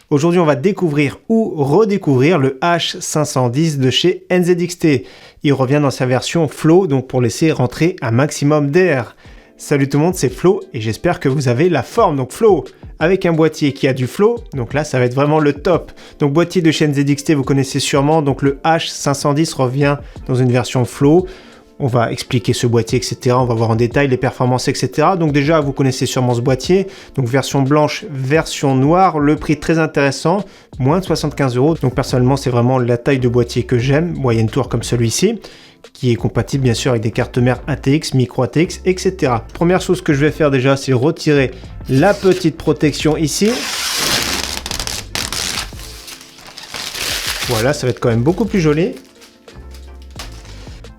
Aujourd'hui, on va découvrir ou redécouvrir le H510 de chez NZXT. Il revient dans sa version Flow, donc pour laisser rentrer un maximum d'air. Salut tout le monde, c'est Flo et j'espère que vous avez la forme. Donc Flow, avec un boîtier qui a du flow, donc là ça va être vraiment le top. Donc boîtier de chez NZXT, vous connaissez sûrement, donc le H510 revient dans une version Flow. On va expliquer ce boîtier, etc. On va voir en détail les performances, etc. Donc déjà, vous connaissez sûrement ce boîtier. Donc version blanche, version noire. Le prix très intéressant, moins de 75 €. Donc personnellement, c'est vraiment la taille de boîtier que j'aime. Moyenne tour comme celui-ci, qui est compatible bien sûr avec des cartes mères ATX, micro ATX, etc. Première chose que je vais faire déjà, c'est retirer la petite protection ici. Voilà, ça va être quand même beaucoup plus joli.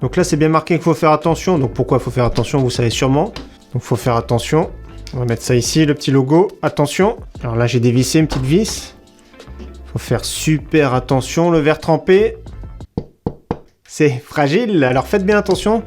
Donc là, c'est bien marqué qu'il faut faire attention. Donc pourquoi il faut faire attention, vous savez sûrement. Donc il faut faire attention. On va mettre ça ici, le petit logo. Attention. Alors là, j'ai dévissé une petite vis. Il faut faire super attention. Le verre trempé, c'est fragile. Alors faites bien attention.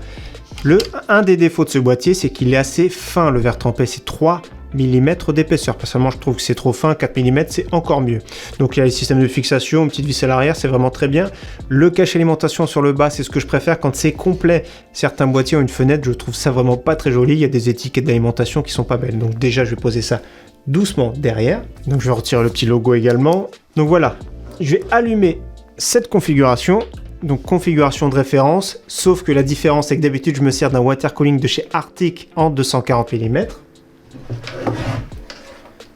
Un des défauts de ce boîtier, c'est qu'il est assez fin. Le verre trempé, c'est 3 mm d'épaisseur. Personnellement, je trouve que c'est trop fin. 4 mm, c'est encore mieux. Donc il y a les systèmes de fixation, une petite vis à l'arrière, c'est vraiment très bien. Le cache alimentation sur le bas, c'est ce que je préfère quand c'est complet. Certains boîtiers ont une fenêtre, je trouve ça vraiment pas très joli. Il y a des étiquettes d'alimentation qui sont pas belles. Donc déjà, je vais poser ça doucement derrière. Donc je vais retirer le petit logo également. Donc voilà, je vais allumer cette configuration. Donc configuration de référence, sauf que la différence c'est que d'habitude je me sers d'un water cooling de chez Arctic en 240 mm.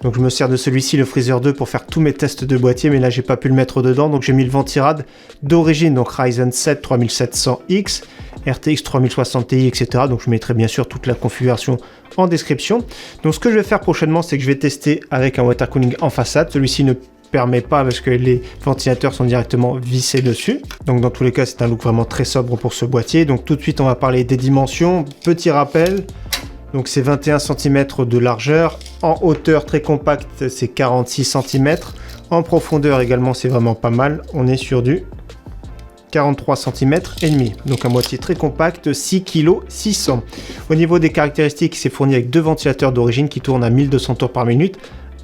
Donc je me sers de celui-ci, le Freezer 2, pour faire tous mes tests de boîtier, mais là j'ai pas pu le mettre dedans, donc j'ai mis le Ventirad d'origine, donc Ryzen 7 3700X, RTX 3060 Ti, etc. Donc je mettrai bien sûr toute la configuration en description. Donc ce que je vais faire prochainement, c'est que je vais tester avec un water cooling en façade. Celui-ci ne permet pas parce que les ventilateurs sont directement vissés dessus. Donc dans tous les cas, c'est un look vraiment très sobre pour ce boîtier. Donc tout de suite, on va parler des dimensions. Petit rappel. Donc c'est 21 cm de largeur, en hauteur très compacte c'est 46 cm, en profondeur également c'est vraiment pas mal, on est sur du 43 cm et demi. Donc un boîtier très compact, 6 kg 600. Au niveau des caractéristiques, c'est fourni avec deux ventilateurs d'origine qui tournent à 1200 tours par minute.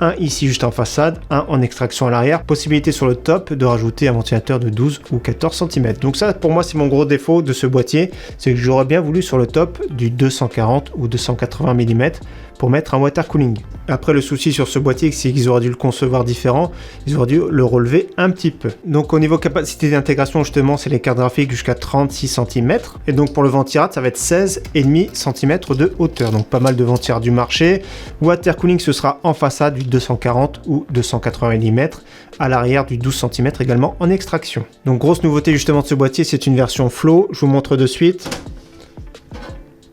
Un ici juste en façade, un en extraction à l'arrière. Possibilité sur le top de rajouter un ventilateur de 12 ou 14 cm. Donc ça pour moi c'est mon gros défaut de ce boîtier, c'est que j'aurais bien voulu sur le top du 240 ou 280 mm pour mettre un water cooling. Après le souci sur ce boîtier c'est qu'ils auraient dû le concevoir différent, ils auraient dû le relever un petit peu. Donc au niveau capacité d'intégration justement c'est les cartes graphiques jusqu'à 36 cm et donc pour le Ventirad ça va être 16,5 cm de hauteur. Donc pas mal de Ventirad du marché. Water cooling ce sera en façade du 240 ou 280 mm, à l'arrière du 12 cm également en extraction. Donc grosse nouveauté justement de ce boîtier, c'est une version Flow, je vous montre de suite.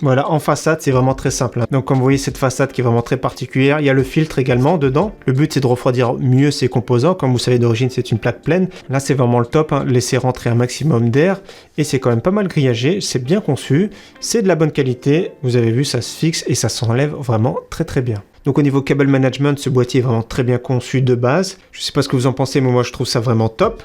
Voilà, en façade, c'est vraiment très simple. Donc comme vous voyez, cette façade qui est vraiment très particulière, il y a le filtre également dedans. Le but, c'est de refroidir mieux ces composants. Comme vous savez, d'origine, c'est une plaque pleine. Là, c'est vraiment le top, hein. Laisser rentrer un maximum d'air. Et c'est quand même pas mal grillagé. C'est bien conçu. C'est de la bonne qualité. Vous avez vu, ça se fixe et ça s'enlève vraiment très très bien. Donc au niveau cable management, ce boîtier est vraiment très bien conçu de base. Je ne sais pas ce que vous en pensez, mais moi, je trouve ça vraiment top.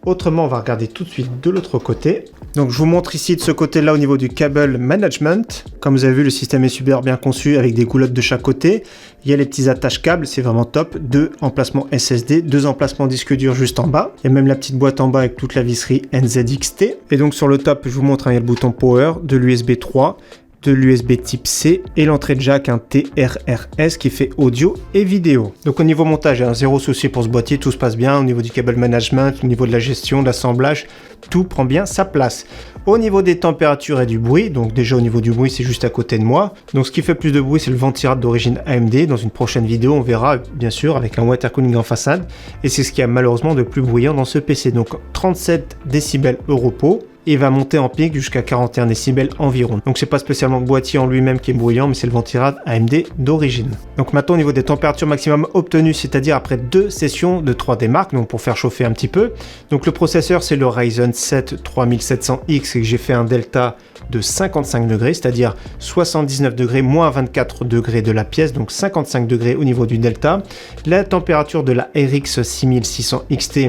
Autrement, on va regarder tout de suite de l'autre côté. Donc je vous montre ici de ce côté-là au niveau du cable management. Comme vous avez vu, le système est super bien conçu avec des goulottes de chaque côté. Il y a les petits attaches câbles, c'est vraiment top. 2 emplacements SSD, 2 emplacements disque dur juste en bas. Il y a même la petite boîte en bas avec toute la visserie NZXT. Et donc sur le top, je vous montre, il y a le bouton Power, de l'USB 3, de l'USB type C et l'entrée de jack, un TRRS qui fait audio et vidéo. Donc au niveau montage, il y a zéro souci pour ce boîtier, tout se passe bien. Au niveau du cable management, au niveau de la gestion, de l'assemblage, tout prend bien sa place. Au niveau des températures et du bruit, donc déjà au niveau du bruit, c'est juste à côté de moi. Donc ce qui fait plus de bruit, c'est le Ventirad d'origine AMD. Dans une prochaine vidéo, on verra bien sûr avec un water cooling en façade. Et c'est ce qui a malheureusement de plus bruyant dans ce PC. Donc 37 décibels au repos. Et va monter en pic jusqu'à 41 décibels environ. Donc c'est pas spécialement le boîtier en lui-même qui est bruyant, mais c'est le Ventirad AMD d'origine. Donc maintenant au niveau des températures maximum obtenues, c'est-à-dire après 2 sessions de 3D Mark, donc pour faire chauffer un petit peu. Donc le processeur c'est le Ryzen 7 3700X et j'ai fait un delta de 55 degrés, c'est-à-dire 79 degrés moins 24 degrés de la pièce, donc 55 degrés au niveau du delta. La température de la RX 6600 XT,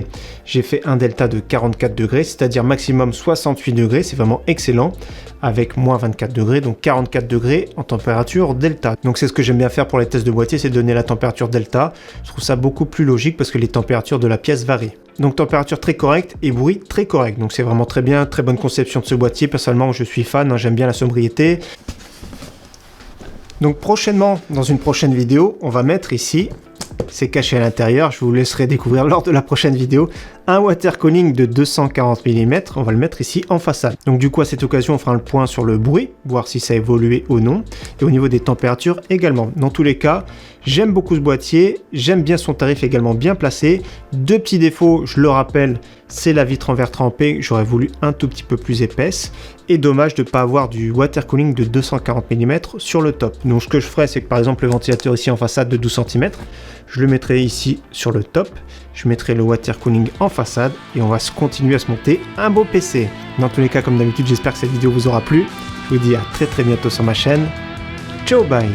j'ai fait un delta de 44 degrés, c'est-à-dire maximum 60 68 degrés, c'est vraiment excellent, avec moins 24 degrés, donc 44 degrés en température delta. Donc c'est ce que j'aime bien faire pour les tests de boîtier, c'est donner la température delta. Je trouve ça beaucoup plus logique parce que les températures de la pièce varient. Donc température très correcte et bruit très correct. Donc c'est vraiment très bien, très bonne conception de ce boîtier. Personnellement, je suis fan, hein, j'aime bien la sobriété. Donc prochainement, dans une prochaine vidéo, on va mettre ici, c'est caché à l'intérieur, je vous laisserai découvrir lors de la prochaine vidéo, un water cooling de 240 mm, on va le mettre ici en façade. Donc du coup à cette occasion on fera le point sur le bruit, voir si ça a évolué ou non, et au niveau des températures également. Dans tous les cas, j'aime beaucoup ce boîtier, j'aime bien son tarif également bien placé. Deux petits défauts, je le rappelle, c'est la vitre en verre trempé, j'aurais voulu un tout petit peu plus épaisse, et dommage de ne pas avoir du water cooling de 240 mm sur le top. Donc ce que je ferai, c'est que par exemple le ventilateur ici en façade de 12 cm, je le mettrai ici sur le top, je mettrai le water cooling en façade et on va continuer à se monter un beau PC. Dans tous les cas, comme d'habitude, j'espère que cette vidéo vous aura plu. Je vous dis à très bientôt sur ma chaîne. Ciao, bye!